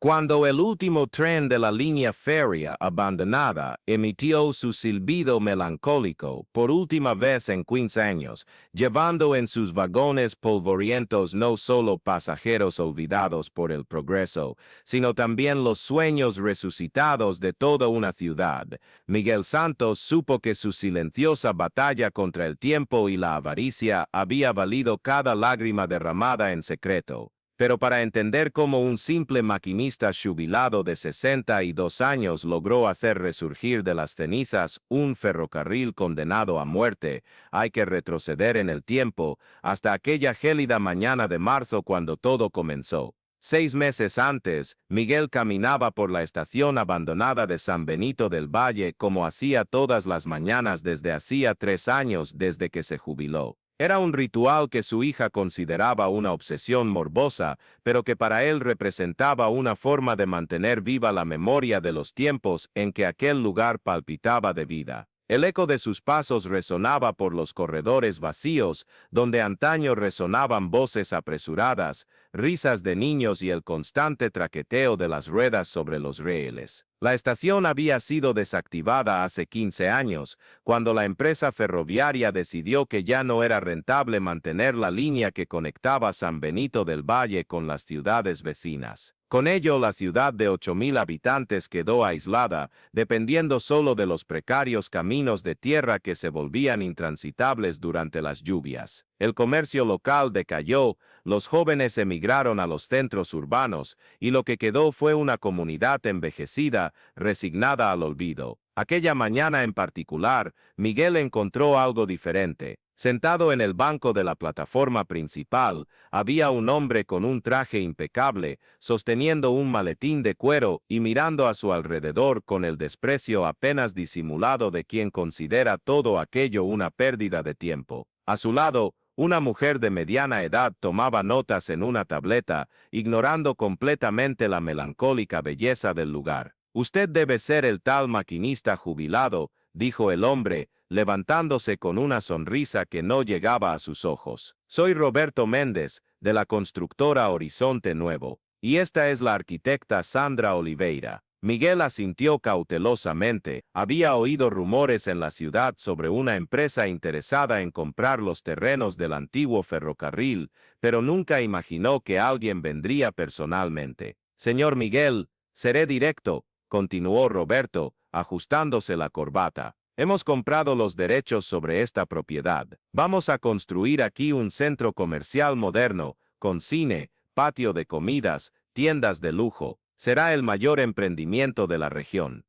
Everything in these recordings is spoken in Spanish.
Cuando el último tren de la línea férrea abandonada emitió su silbido melancólico por última vez en 15 años, llevando en sus vagones polvorientos no solo pasajeros olvidados por el progreso, sino también los sueños resucitados de toda una ciudad, Miguel Santos supo que su silenciosa batalla contra el tiempo y la avaricia había valido cada lágrima derramada en secreto. Pero para entender cómo un simple maquinista jubilado de 62 años logró hacer resurgir de las cenizas un ferrocarril condenado a muerte, hay que retroceder en el tiempo hasta aquella gélida mañana de marzo cuando todo comenzó. 6 meses antes, Miguel caminaba por la estación abandonada de San Benito del Valle como hacía todas las mañanas desde hacía 3 años desde que se jubiló. Era un ritual que su hija consideraba una obsesión morbosa, pero que para él representaba una forma de mantener viva la memoria de los tiempos en que aquel lugar palpitaba de vida. El eco de sus pasos resonaba por los corredores vacíos, donde antaño resonaban voces apresuradas, risas de niños y el constante traqueteo de las ruedas sobre los rieles. La estación había sido desactivada hace 15 años, cuando la empresa ferroviaria decidió que ya no era rentable mantener la línea que conectaba San Benito del Valle con las ciudades vecinas. Con ello, la ciudad de 8,000 habitantes quedó aislada, dependiendo solo de los precarios caminos de tierra que se volvían intransitables durante las lluvias. El comercio local decayó, los jóvenes emigraron a los centros urbanos, y lo que quedó fue una comunidad envejecida, resignada al olvido. Aquella mañana en particular, Miguel encontró algo diferente. Sentado en el banco de la plataforma principal, había un hombre con un traje impecable, sosteniendo un maletín de cuero y mirando a su alrededor con el desprecio apenas disimulado de quien considera todo aquello una pérdida de tiempo. A su lado, una mujer de mediana edad tomaba notas en una tableta, ignorando completamente la melancólica belleza del lugar. «Usted debe ser el tal maquinista jubilado», dijo el hombre, levantándose con una sonrisa que no llegaba a sus ojos. «Soy Roberto Méndez, de la constructora Horizonte Nuevo, y esta es la arquitecta Sandra Oliveira». Miguel asintió cautelosamente. Había oído rumores en la ciudad sobre una empresa interesada en comprar los terrenos del antiguo ferrocarril, pero nunca imaginó que alguien vendría personalmente. «Señor Miguel, seré directo», continuó Roberto, ajustándose la corbata. «Hemos comprado los derechos sobre esta propiedad. Vamos a construir aquí un centro comercial moderno, con cine, patio de comidas, tiendas de lujo. Será el mayor emprendimiento de la región».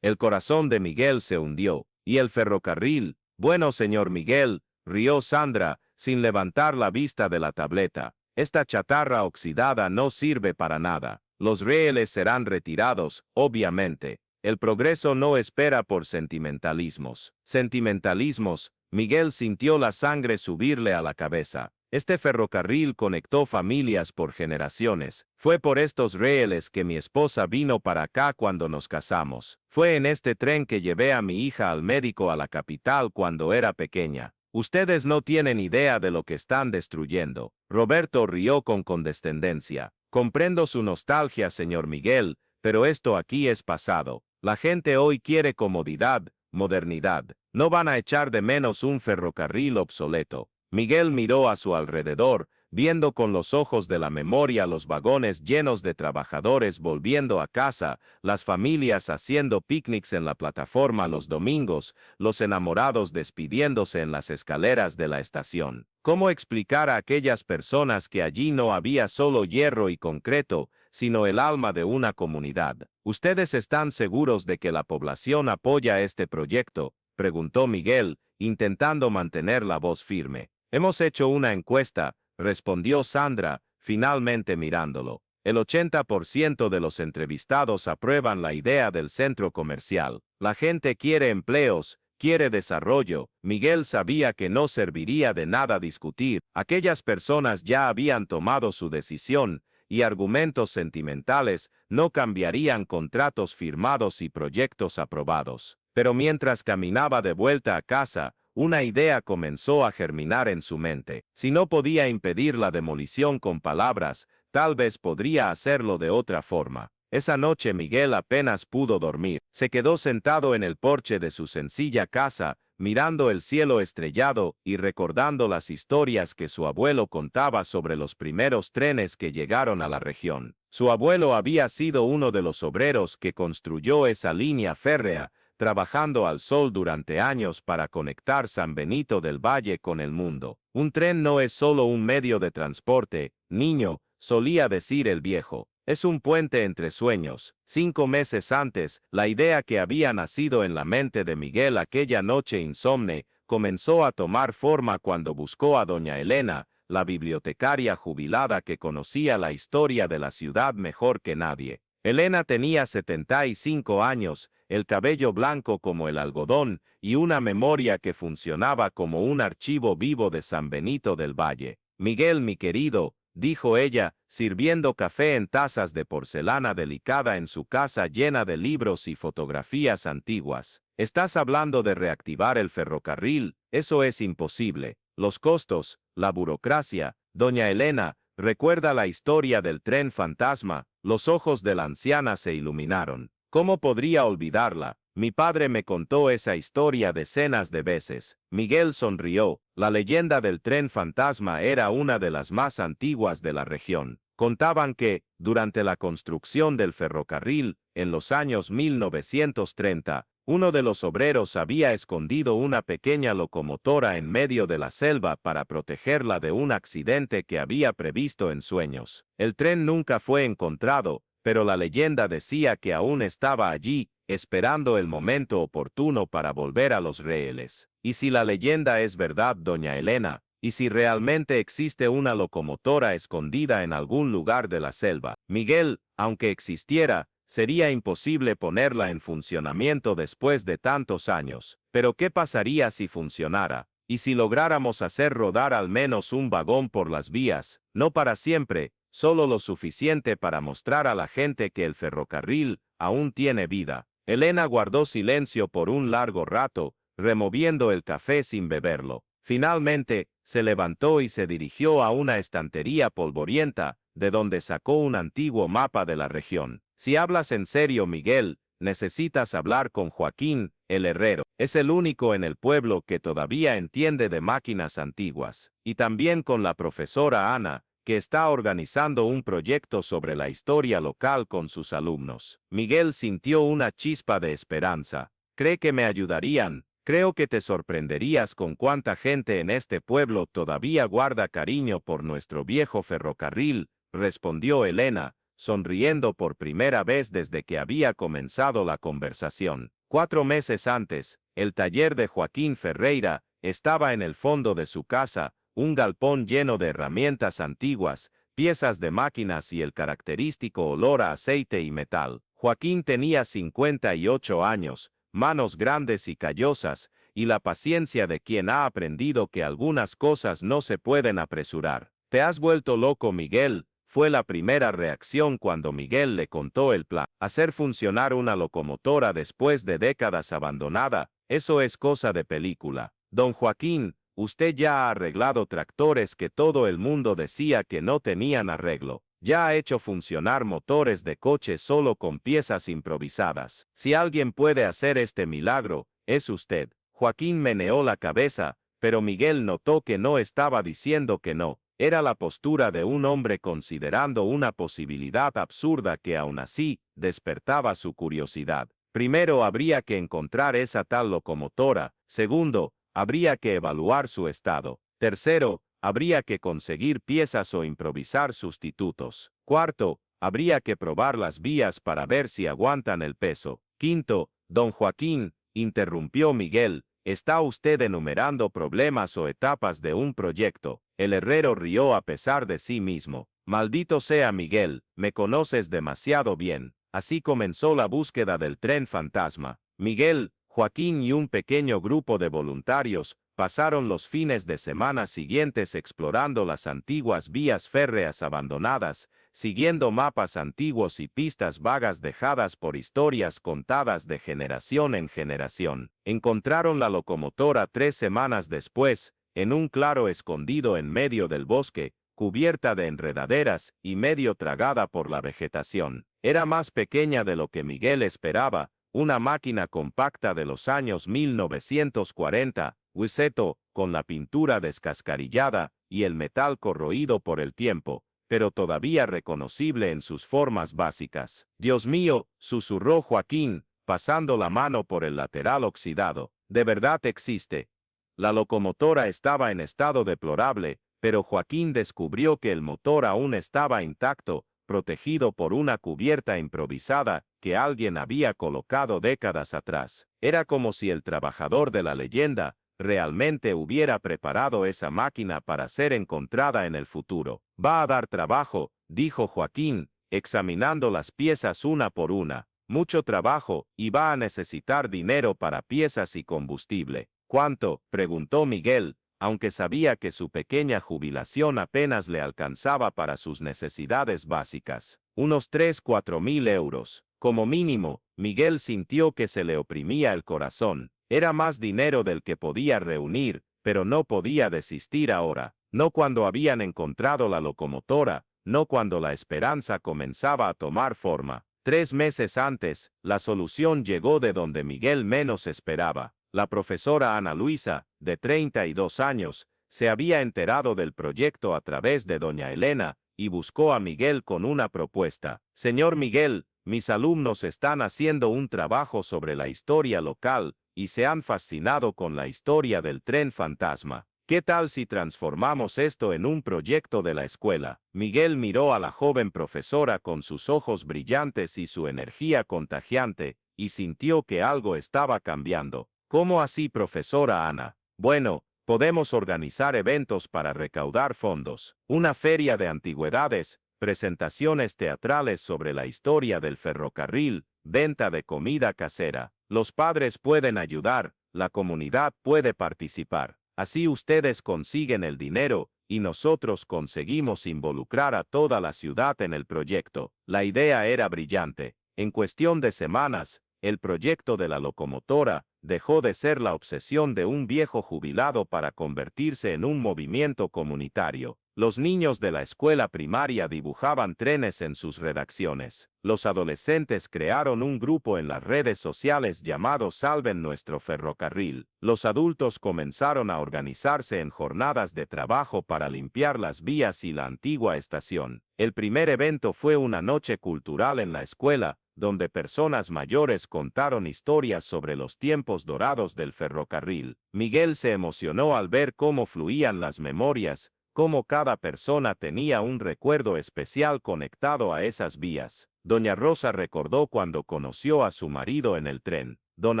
El corazón de Miguel se hundió. «¿Y el ferrocarril?» «Bueno, señor Miguel», rió Sandra, sin levantar la vista de la tableta. «Esta chatarra oxidada no sirve para nada. Los rieles serán retirados, obviamente. El progreso no espera por sentimentalismos». «¿Sentimentalismos?» Miguel sintió la sangre subirle a la cabeza. «Este ferrocarril conectó familias por generaciones. Fue por estos rieles que mi esposa vino para acá cuando nos casamos. Fue en este tren que llevé a mi hija al médico a la capital cuando era pequeña. Ustedes no tienen idea de lo que están destruyendo». Roberto rió con condescendencia. «Comprendo su nostalgia, señor Miguel, pero esto aquí es pasado. La gente hoy quiere comodidad, modernidad. No van a echar de menos un ferrocarril obsoleto». Miguel miró a su alrededor, viendo con los ojos de la memoria los vagones llenos de trabajadores volviendo a casa, las familias haciendo picnics en la plataforma los domingos, los enamorados despidiéndose en las escaleras de la estación. ¿Cómo explicar a aquellas personas que allí no había solo hierro y concreto, sino el alma de una comunidad? «¿Ustedes están seguros de que la población apoya este proyecto?», preguntó Miguel, intentando mantener la voz firme. «Hemos hecho una encuesta», respondió Sandra, finalmente mirándolo. «El 80% de los entrevistados aprueban la idea del centro comercial. La gente quiere empleos, quiere desarrollo». Miguel sabía que no serviría de nada discutir. Aquellas personas ya habían tomado su decisión, y argumentos sentimentales no cambiarían contratos firmados y proyectos aprobados. Pero mientras caminaba de vuelta a casa, una idea comenzó a germinar en su mente. Si no podía impedir la demolición con palabras, tal vez podría hacerlo de otra forma. Esa noche Miguel apenas pudo dormir. Se quedó sentado en el porche de su sencilla casa, mirando el cielo estrellado y recordando las historias que su abuelo contaba sobre los primeros trenes que llegaron a la región. Su abuelo había sido uno de los obreros que construyó esa línea férrea, trabajando al sol durante años para conectar San Benito del Valle con el mundo. Un tren no es solo un medio de transporte, niño, solía decir el viejo. Es un puente entre sueños. 5 meses antes, la idea que había nacido en la mente de Miguel aquella noche insomne comenzó a tomar forma cuando buscó a doña Elena, la bibliotecaria jubilada que conocía la historia de la ciudad mejor que nadie. Elena tenía 75 años, el cabello blanco como el algodón y una memoria que funcionaba como un archivo vivo de San Benito del Valle. Miguel, mi querido, dijo ella, sirviendo café en tazas de porcelana delicada en su casa llena de libros y fotografías antiguas. Estás hablando de reactivar el ferrocarril, eso es imposible. Los costos, la burocracia, doña Elena, recuerda la historia del tren fantasma. Los ojos de la anciana se iluminaron. ¿Cómo podría olvidarla? Mi padre me contó esa historia decenas de veces. Miguel sonrió. La leyenda del tren fantasma era una de las más antiguas de la región. Contaban que, durante la construcción del ferrocarril, en los años 1930, uno de los obreros había escondido una pequeña locomotora en medio de la selva para protegerla de un accidente que había previsto en sueños. El tren nunca fue encontrado, pero la leyenda decía que aún estaba allí, esperando el momento oportuno para volver a los rieles. ¿Y si la leyenda es verdad, doña Elena? ¿Y si realmente existe una locomotora escondida en algún lugar de la selva? Miguel, aunque existiera, sería imposible ponerla en funcionamiento después de tantos años. Pero ¿qué pasaría si funcionara? ¿Y si lográramos hacer rodar al menos un vagón por las vías? No para siempre, solo lo suficiente para mostrar a la gente que el ferrocarril aún tiene vida. Elena guardó silencio por un largo rato, removiendo el café sin beberlo. Finalmente, se levantó y se dirigió a una estantería polvorienta, de donde sacó un antiguo mapa de la región. Si hablas en serio, Miguel, necesitas hablar con Joaquín, el herrero. Es el único en el pueblo que todavía entiende de máquinas antiguas. Y también con la profesora Ana, que está organizando un proyecto sobre la historia local con sus alumnos. Miguel sintió una chispa de esperanza. ¿Cree que me ayudarían? Creo que te sorprenderías con cuánta gente en este pueblo todavía guarda cariño por nuestro viejo ferrocarril, respondió Elena, sonriendo por primera vez desde que había comenzado la conversación. 4 meses antes, el taller de Joaquín Ferreira estaba en el fondo de su casa, un galpón lleno de herramientas antiguas, piezas de máquinas y el característico olor a aceite y metal. Joaquín tenía 58 años, manos grandes y callosas, y la paciencia de quien ha aprendido que algunas cosas no se pueden apresurar. ¿Te has vuelto loco, Miguel? Fue la primera reacción cuando Miguel le contó el plan. Hacer funcionar una locomotora después de décadas abandonada, eso es cosa de película. Don Joaquín, usted ya ha arreglado tractores que todo el mundo decía que no tenían arreglo. Ya ha hecho funcionar motores de coche solo con piezas improvisadas. Si alguien puede hacer este milagro, es usted. Joaquín meneó la cabeza, pero Miguel notó que no estaba diciendo que no. Era la postura de un hombre considerando una posibilidad absurda que aún así despertaba su curiosidad. Primero habría que encontrar esa tal locomotora. Segundo, habría que evaluar su estado. Tercero, habría que conseguir piezas o improvisar sustitutos. Cuarto, habría que probar las vías para ver si aguantan el peso. Quinto, don Joaquín, interrumpió Miguel, ¿está usted enumerando problemas o etapas de un proyecto? El herrero rió a pesar de sí mismo. Maldito sea Miguel, me conoces demasiado bien. Así comenzó la búsqueda del tren fantasma. Miguel, Joaquín y un pequeño grupo de voluntarios pasaron los fines de semana siguientes explorando las antiguas vías férreas abandonadas, siguiendo mapas antiguos y pistas vagas dejadas por historias contadas de generación en generación. Encontraron la locomotora 3 semanas después, en un claro escondido en medio del bosque, cubierta de enredaderas y medio tragada por la vegetación. Era más pequeña de lo que Miguel esperaba, una máquina compacta de los años 1940, Wiseto, con la pintura descascarillada y el metal corroído por el tiempo, pero todavía reconocible en sus formas básicas. «Dios mío», susurró Joaquín, pasando la mano por el lateral oxidado. «¿De verdad existe?» La locomotora estaba en estado deplorable, pero Joaquín descubrió que el motor aún estaba intacto, protegido por una cubierta improvisada que alguien había colocado décadas atrás. Era como si el trabajador de la leyenda realmente hubiera preparado esa máquina para ser encontrada en el futuro. «Va a dar trabajo», dijo Joaquín, examinando las piezas una por una. «Mucho trabajo, y va a necesitar dinero para piezas y combustible». «¿Cuánto?», preguntó Miguel, aunque sabía que su pequeña jubilación apenas le alcanzaba para sus necesidades básicas. «Unos 3-4 mil euros. Como mínimo». Miguel sintió que se le oprimía el corazón. Era más dinero del que podía reunir, pero no podía desistir ahora. No cuando habían encontrado la locomotora, no cuando la esperanza comenzaba a tomar forma. 3 meses antes, la solución llegó de donde Miguel menos esperaba. La profesora Ana Luisa, de 32 años, se había enterado del proyecto a través de doña Elena y buscó a Miguel con una propuesta. «Señor Miguel, mis alumnos están haciendo un trabajo sobre la historia local y se han fascinado con la historia del tren fantasma. ¿Qué tal si transformamos esto en un proyecto de la escuela?» Miguel miró a la joven profesora con sus ojos brillantes y su energía contagiante, y sintió que algo estaba cambiando. «¿Cómo así, profesora Ana?» «Bueno, podemos organizar eventos para recaudar fondos, una feria de antigüedades, presentaciones teatrales sobre la historia del ferrocarril, venta de comida casera. Los padres pueden ayudar, la comunidad puede participar. Así ustedes consiguen el dinero y nosotros conseguimos involucrar a toda la ciudad en el proyecto». La idea era brillante. En cuestión de semanas, el proyecto de la locomotora dejó de ser la obsesión de un viejo jubilado para convertirse en un movimiento comunitario. Los niños de la escuela primaria dibujaban trenes en sus redacciones. Los adolescentes crearon un grupo en las redes sociales llamado Salven Nuestro Ferrocarril. Los adultos comenzaron a organizarse en jornadas de trabajo para limpiar las vías y la antigua estación. El primer evento fue una noche cultural en la escuela, donde personas mayores contaron historias sobre los tiempos dorados del ferrocarril. Miguel se emocionó al ver cómo fluían las memorias, cómo cada persona tenía un recuerdo especial conectado a esas vías. Doña Rosa recordó cuando conoció a su marido en el tren. Don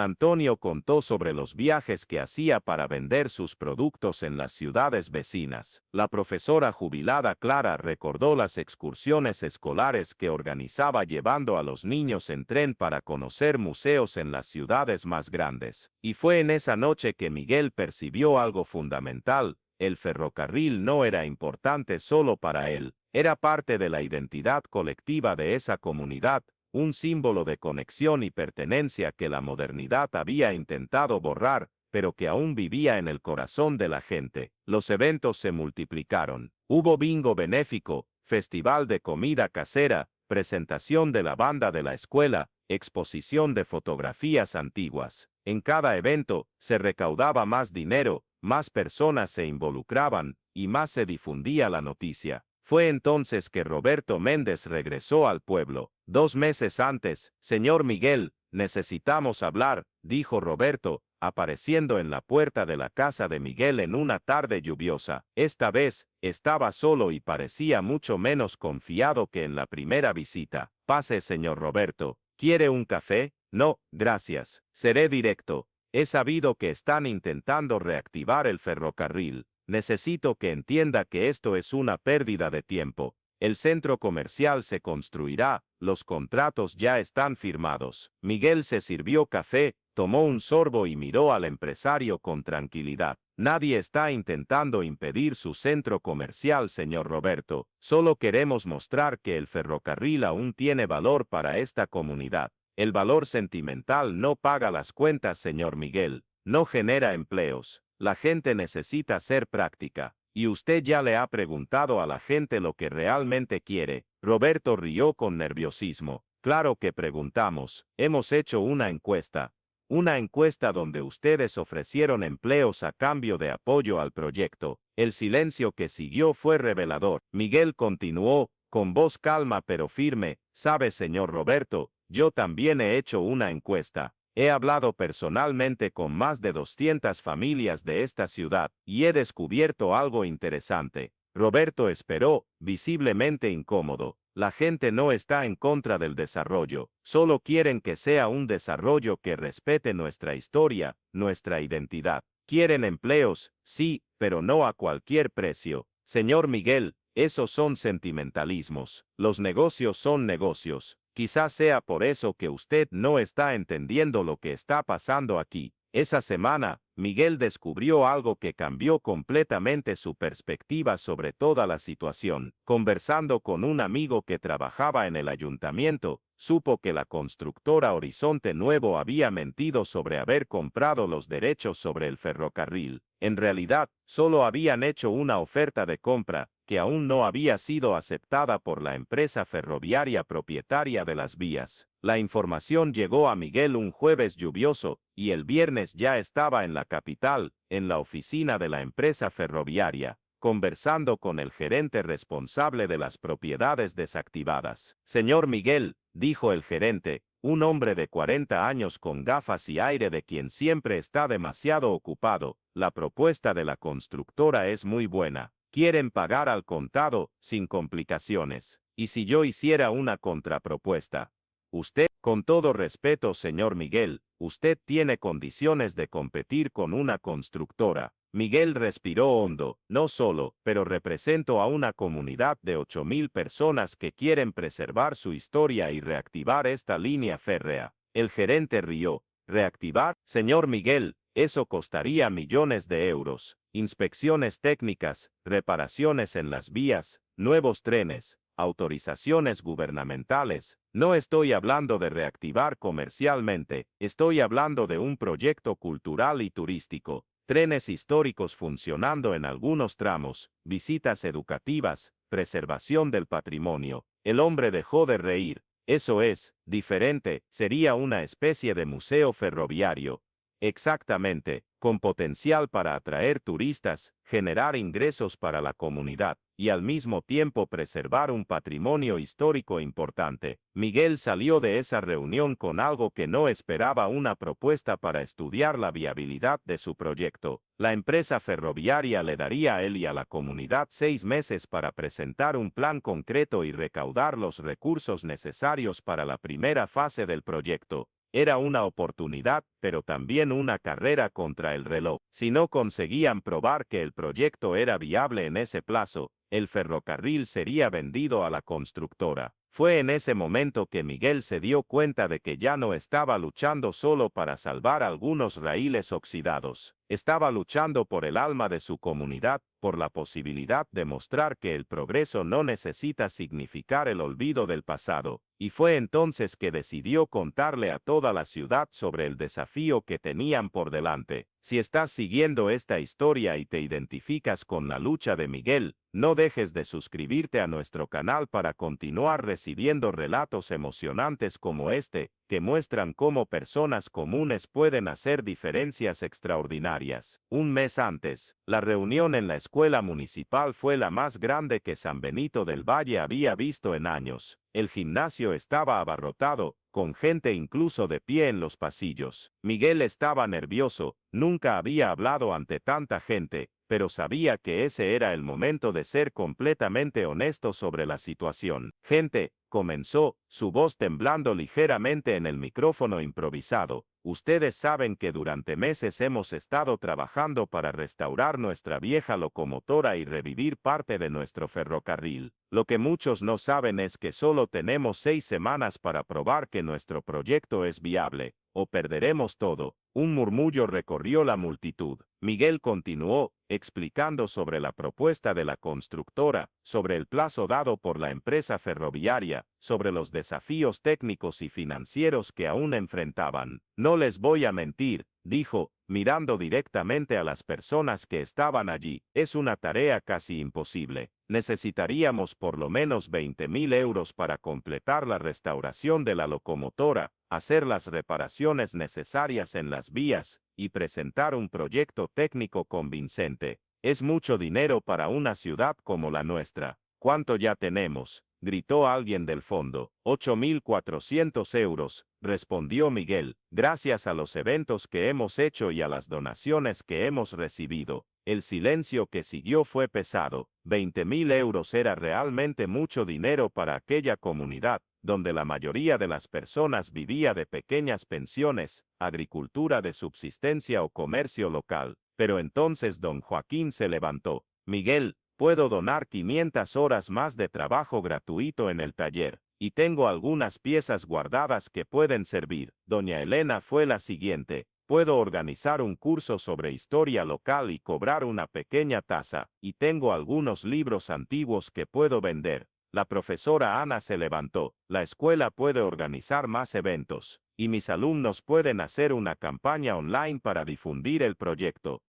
Antonio contó sobre los viajes que hacía para vender sus productos en las ciudades vecinas. La profesora jubilada Clara recordó las excursiones escolares que organizaba llevando a los niños en tren para conocer museos en las ciudades más grandes. Y fue en esa noche que Miguel percibió algo fundamental: el ferrocarril no era importante solo para él, era parte de la identidad colectiva de esa comunidad, un símbolo de conexión y pertenencia que la modernidad había intentado borrar, pero que aún vivía en el corazón de la gente. Los eventos se multiplicaron. Hubo bingo benéfico, festival de comida casera, presentación de la banda de la escuela, exposición de fotografías antiguas. En cada evento se recaudaba más dinero, más personas se involucraban y más se difundía la noticia. Fue entonces que Roberto Méndez regresó al pueblo. 2 meses antes: «Señor Miguel, necesitamos hablar», dijo Roberto, apareciendo en la puerta de la casa de Miguel en una tarde lluviosa. Esta vez, estaba solo y parecía mucho menos confiado que en la primera visita. «Pase, señor Roberto. ¿Quiere un café?» «No, gracias. Seré directo. He sabido que están intentando reactivar el ferrocarril. Necesito que entienda que esto es una pérdida de tiempo. El centro comercial se construirá, los contratos ya están firmados». Miguel se sirvió café, tomó un sorbo y miró al empresario con tranquilidad. «Nadie está intentando impedir su centro comercial, señor Roberto. Solo queremos mostrar que el ferrocarril aún tiene valor para esta comunidad. El valor sentimental no paga las cuentas, señor Miguel. No genera empleos. La gente necesita ser práctica. Y usted ya le ha preguntado a la gente lo que realmente quiere». Roberto rió con nerviosismo. Claro que preguntamos, hemos hecho una encuesta. Una encuesta donde ustedes ofrecieron empleos a cambio de apoyo al proyecto. El silencio que siguió fue revelador. Miguel continuó, con voz calma pero firme, «Sabe, señor Roberto, yo también he hecho una encuesta. He hablado personalmente con más de 200 familias de esta ciudad y he descubierto algo interesante». Roberto esperó, visiblemente incómodo. La gente no está en contra del desarrollo, solo quieren que sea un desarrollo que respete nuestra historia, nuestra identidad. Quieren empleos, sí, pero no a cualquier precio. Señor Miguel, esos son sentimentalismos. Los negocios son negocios. Quizás sea por eso que usted no está entendiendo lo que está pasando aquí. Esa semana, Miguel descubrió algo que cambió completamente su perspectiva sobre toda la situación. Conversando con un amigo que trabajaba en el ayuntamiento, supo que la constructora Horizonte Nuevo había mentido sobre haber comprado los derechos sobre el ferrocarril. En realidad, solo habían hecho una oferta de compra, que aún no había sido aceptada por la empresa ferroviaria propietaria de las vías. La información llegó a Miguel un jueves lluvioso, y el viernes ya estaba en la capital, en la oficina de la empresa ferroviaria, conversando con el gerente responsable de las propiedades desactivadas. «Señor Miguel», dijo el gerente, un hombre de 40 años con gafas y aire de quien siempre está demasiado ocupado, «la propuesta de la constructora es muy buena. Quieren pagar al contado, sin complicaciones. ¿Y si yo hiciera una contrapropuesta? Usted, con todo respeto, señor Miguel, usted tiene condiciones de competir con una constructora». Miguel respiró hondo. «No solo, pero represento a una comunidad de 8,000 personas que quieren preservar su historia y reactivar esta línea férrea». El gerente rió. «¿Reactivar? Señor Miguel, eso costaría millones de euros. Inspecciones técnicas, reparaciones en las vías, nuevos trenes, autorizaciones gubernamentales. No estoy hablando de reactivar comercialmente, estoy hablando de un proyecto cultural y turístico. Trenes históricos funcionando en algunos tramos, visitas educativas, preservación del patrimonio». El hombre dejó de reír. «Eso es diferente, sería una especie de museo ferroviario». «Exactamente, con potencial para atraer turistas, generar ingresos para la comunidad, y al mismo tiempo preservar un patrimonio histórico importante». Miguel salió de esa reunión con algo que no esperaba: una propuesta para estudiar la viabilidad de su proyecto. La empresa ferroviaria le daría a él y a la comunidad 6 meses para presentar un plan concreto y recaudar los recursos necesarios para la primera fase del proyecto. Era una oportunidad, pero también una carrera contra el reloj. Si no conseguían probar que el proyecto era viable en ese plazo, el ferrocarril sería vendido a la constructora. Fue en ese momento que Miguel se dio cuenta de que ya no estaba luchando solo para salvar algunos raíles oxidados. Estaba luchando por el alma de su comunidad, por la posibilidad de mostrar que el progreso no necesita significar el olvido del pasado. Y fue entonces que decidió contarle a toda la ciudad sobre el desafío que tenían por delante. Si estás siguiendo esta historia y te identificas con la lucha de Miguel, no dejes de suscribirte a nuestro canal para continuar recibiendo relatos emocionantes como este, que muestran cómo personas comunes pueden hacer diferencias extraordinarias. Un mes antes, la reunión en la escuela municipal fue la más grande que San Benito del Valle había visto en años. El gimnasio estaba abarrotado, con gente incluso de pie en los pasillos. Miguel estaba nervioso, nunca había hablado ante tanta gente, pero sabía que ese era el momento de ser completamente honesto sobre la situación. «Gente», comenzó, su voz temblando ligeramente en el micrófono improvisado, «ustedes saben que durante meses hemos estado trabajando para restaurar nuestra vieja locomotora y revivir parte de nuestro ferrocarril. Lo que muchos no saben es que solo tenemos 6 semanas para probar que nuestro proyecto es viable, o perderemos todo». Un murmullo recorrió la multitud. Miguel continuó, explicando sobre la propuesta de la constructora, sobre el plazo dado por la empresa ferroviaria, sobre los desafíos técnicos y financieros que aún enfrentaban. «No les voy a mentir», dijo, mirando directamente a las personas que estaban allí, «es una tarea casi imposible. Necesitaríamos por lo menos 20.000 euros para completar la restauración de la locomotora, hacer las reparaciones necesarias en las vías y presentar un proyecto técnico convincente. Es mucho dinero para una ciudad como la nuestra. ¿Cuánto ya tenemos?, gritó alguien del fondo. 8.400 euros, respondió Miguel, gracias a los eventos que hemos hecho y a las donaciones que hemos recibido. El silencio que siguió fue pesado. 20.000 euros era realmente mucho dinero para aquella comunidad, donde la mayoría de las personas vivía de pequeñas pensiones, agricultura de subsistencia o comercio local. Pero entonces don Joaquín se levantó. Miguel, puedo donar 500 horas más de trabajo gratuito en el taller, y tengo algunas piezas guardadas que pueden servir. Doña Elena fue la siguiente. Puedo organizar un curso sobre historia local y cobrar una pequeña tasa, y tengo algunos libros antiguos que puedo vender. La profesora Ana se levantó. La escuela puede organizar más eventos, y mis alumnos pueden hacer una campaña online para difundir el proyecto.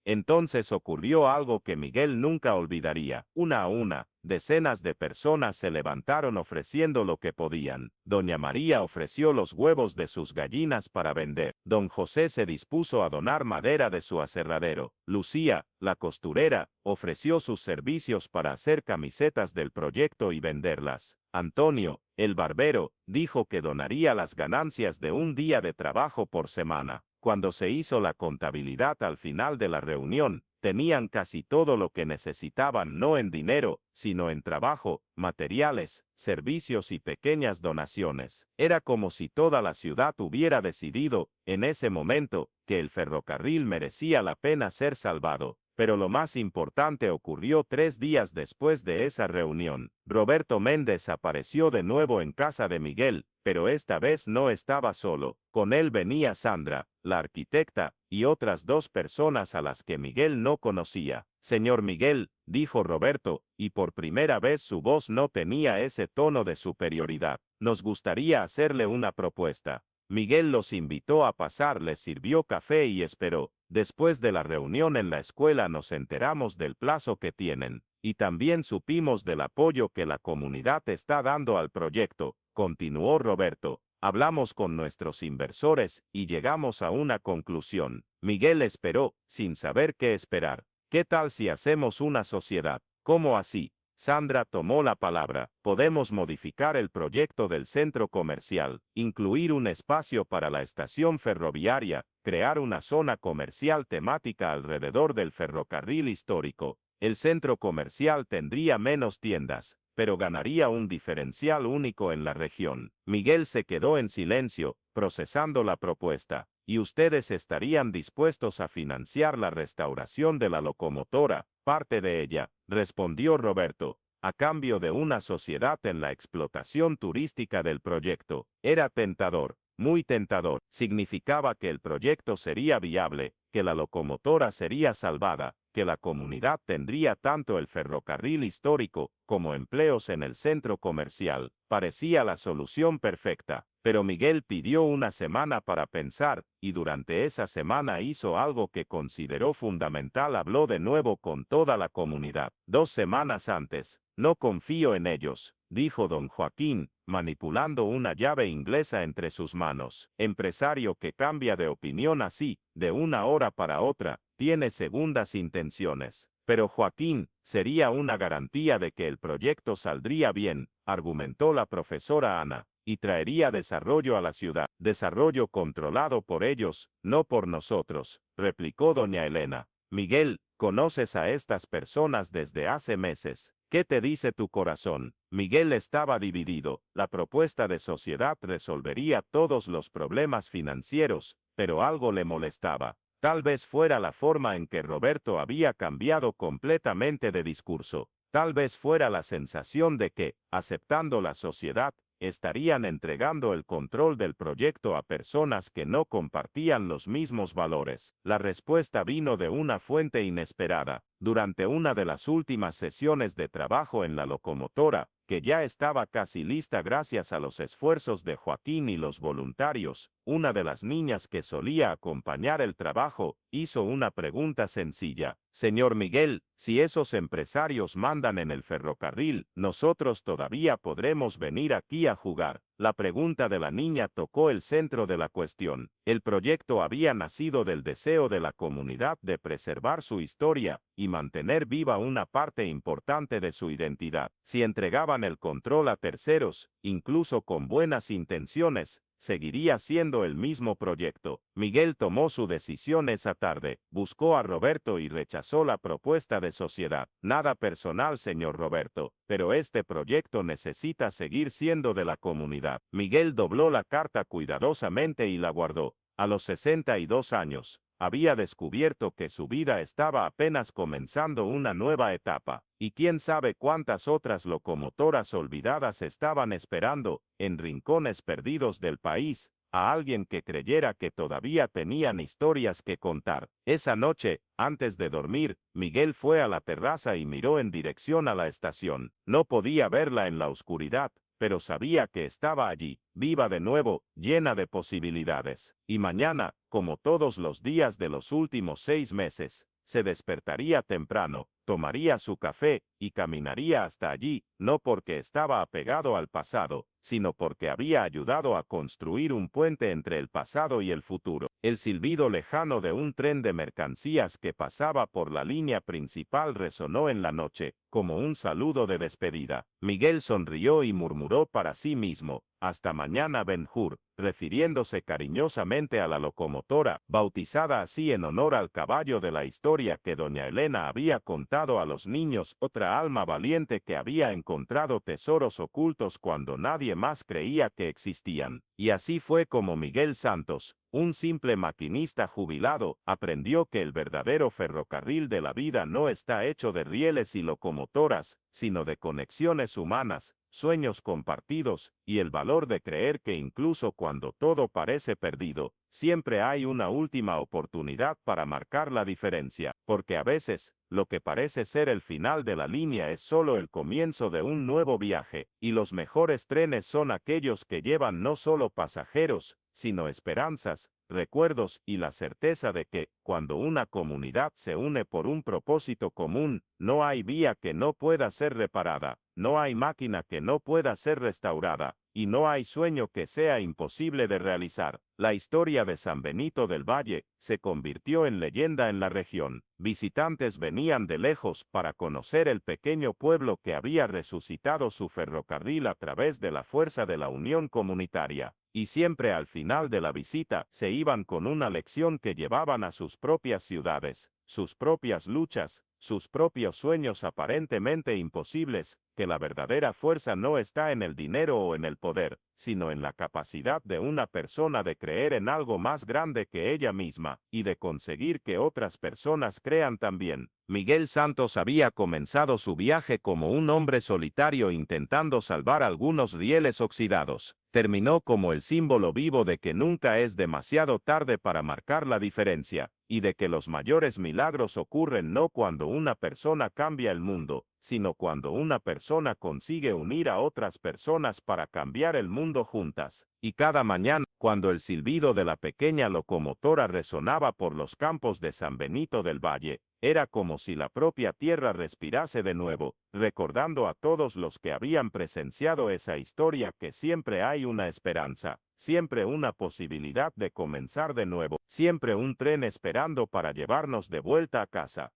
Entonces ocurrió algo que Miguel nunca olvidaría. Una a una, decenas de personas se levantaron ofreciendo lo que podían. Doña María ofreció los huevos de sus gallinas para vender. Don José se dispuso a donar madera de su aserradero. Lucía, la costurera, ofreció sus servicios para hacer camisetas del proyecto y venderlas. Antonio, el barbero, dijo que donaría las ganancias de un día de trabajo por semana. Cuando se hizo la contabilidad al final de la reunión, tenían casi todo lo que necesitaban, no en dinero, sino en trabajo, materiales, servicios y pequeñas donaciones. Era como si toda la ciudad hubiera decidido, en ese momento, que el ferrocarril merecía la pena ser salvado. Pero lo más importante ocurrió 3 días después de esa reunión. Roberto Méndez apareció de nuevo en casa de Miguel, pero esta vez no estaba solo. Con él venía Sandra, la arquitecta, y otras 2 personas a las que Miguel no conocía. Señor Miguel, dijo Roberto, y por primera vez su voz no tenía ese tono de superioridad. Nos gustaría hacerle una propuesta. Miguel los invitó a pasar, les sirvió café y esperó. Después de la reunión en la escuela nos enteramos del plazo que tienen, y también supimos del apoyo que la comunidad está dando al proyecto, continuó Roberto. Hablamos con nuestros inversores y llegamos a una conclusión. Miguel esperó, sin saber qué esperar. ¿Qué tal si hacemos una sociedad? ¿Cómo así? Sandra tomó la palabra. Podemos modificar el proyecto del centro comercial, incluir un espacio para la estación ferroviaria, crear una zona comercial temática alrededor del ferrocarril histórico. El centro comercial tendría menos tiendas, pero ganaría un diferencial único en la región. Miguel se quedó en silencio, procesando la propuesta. ¿Y ustedes estarían dispuestos a financiar la restauración de la locomotora, parte de ella?, respondió Roberto, a cambio de una sociedad en la explotación turística del proyecto? Era tentador, muy tentador. Significaba que el proyecto sería viable, que la locomotora sería salvada, que la comunidad tendría tanto el ferrocarril histórico como empleos en el centro comercial. Parecía la solución perfecta. Pero Miguel pidió una semana para pensar, y durante esa semana hizo algo que consideró fundamental. Habló de nuevo con toda la comunidad. 2 semanas antes. No confío en ellos, dijo don Joaquín, manipulando una llave inglesa entre sus manos. Empresario que cambia de opinión así, de una hora para otra, tiene segundas intenciones. Pero Joaquín, sería una garantía de que el proyecto saldría bien, argumentó la profesora Ana, y traería desarrollo a la ciudad. Desarrollo controlado por ellos, no por nosotros, replicó doña Elena. Miguel, conoces a estas personas desde hace meses. ¿Qué te dice tu corazón? Miguel estaba dividido. La propuesta de sociedad resolvería todos los problemas financieros, pero algo le molestaba. Tal vez fuera la forma en que Roberto había cambiado completamente de discurso. Tal vez fuera la sensación de que, aceptando la sociedad, estarían entregando el control del proyecto a personas que no compartían los mismos valores. La respuesta vino de una fuente inesperada. Durante una de las últimas sesiones de trabajo en la locomotora, que ya estaba casi lista gracias a los esfuerzos de Joaquín y los voluntarios, una de las niñas que solía acompañar el trabajo hizo una pregunta sencilla. Señor Miguel, si esos empresarios mandan en el ferrocarril, ¿nosotros todavía podremos venir aquí a jugar? La pregunta de la niña tocó el centro de la cuestión. El proyecto había nacido del deseo de la comunidad de preservar su historia y mantener viva una parte importante de su identidad. Si entregaban el control a terceros, incluso con buenas intenciones, seguiría siendo el mismo proyecto. Miguel tomó su decisión esa tarde, buscó a Roberto y rechazó la propuesta de sociedad. Nada personal, señor Roberto, pero este proyecto necesita seguir siendo de la comunidad. Miguel dobló la carta cuidadosamente y la guardó. A los 62 años, había descubierto que su vida estaba apenas comenzando una nueva etapa, y quién sabe cuántas otras locomotoras olvidadas estaban esperando, en rincones perdidos del país, a alguien que creyera que todavía tenían historias que contar. Esa noche, antes de dormir, Miguel fue a la terraza y miró en dirección a la estación. No podía verla en la oscuridad, pero sabía que estaba allí, viva de nuevo, llena de posibilidades. Y mañana, como todos los días de los últimos 6 meses, se despertaría temprano, tomaría su café y caminaría hasta allí, no porque estaba apegado al pasado, sino porque había ayudado a construir un puente entre el pasado y el futuro. El silbido lejano de un tren de mercancías que pasaba por la línea principal resonó en la noche, como un saludo de despedida. Miguel sonrió y murmuró para sí mismo, «Hasta mañana, Ben-Hur», refiriéndose cariñosamente a la locomotora, bautizada así en honor al caballo de la historia que doña Elena había contado a los niños, otra alma valiente que había encontrado tesoros ocultos cuando nadie más creía que existían. Y así fue como Miguel Santos, un simple maquinista jubilado, aprendió que el verdadero ferrocarril de la vida no está hecho de rieles y locomotoras, sino de conexiones humanas, sueños compartidos, y el valor de creer que incluso cuando todo parece perdido, siempre hay una última oportunidad para marcar la diferencia, porque a veces, lo que parece ser el final de la línea es solo el comienzo de un nuevo viaje, y los mejores trenes son aquellos que llevan no solo pasajeros, sino esperanzas, recuerdos y la certeza de que, cuando una comunidad se une por un propósito común, no hay vía que no pueda ser reparada, no hay máquina que no pueda ser restaurada, y no hay sueño que sea imposible de realizar. La historia de San Benito del Valle se convirtió en leyenda en la región. Visitantes venían de lejos para conocer el pequeño pueblo que había resucitado su ferrocarril a través de la fuerza de la unión comunitaria. Y siempre al final de la visita se iban con una lección que llevaban a sus propias ciudades, sus propias luchas, sus propios sueños aparentemente imposibles, que la verdadera fuerza no está en el dinero o en el poder, sino en la capacidad de una persona de creer en algo más grande que ella misma, y de conseguir que otras personas crean también. Miguel Santos había comenzado su viaje como un hombre solitario intentando salvar algunos rieles oxidados. Terminó como el símbolo vivo de que nunca es demasiado tarde para marcar la diferencia, y de que los mayores milagros ocurren no cuando una persona cambia el mundo, sino cuando una persona consigue unir a otras personas para cambiar el mundo juntas. Y cada mañana, cuando el silbido de la pequeña locomotora resonaba por los campos de San Benito del Valle, era como si la propia tierra respirase de nuevo, recordando a todos los que habían presenciado esa historia que siempre hay una esperanza, siempre una posibilidad de comenzar de nuevo, siempre un tren esperando para llevarnos de vuelta a casa.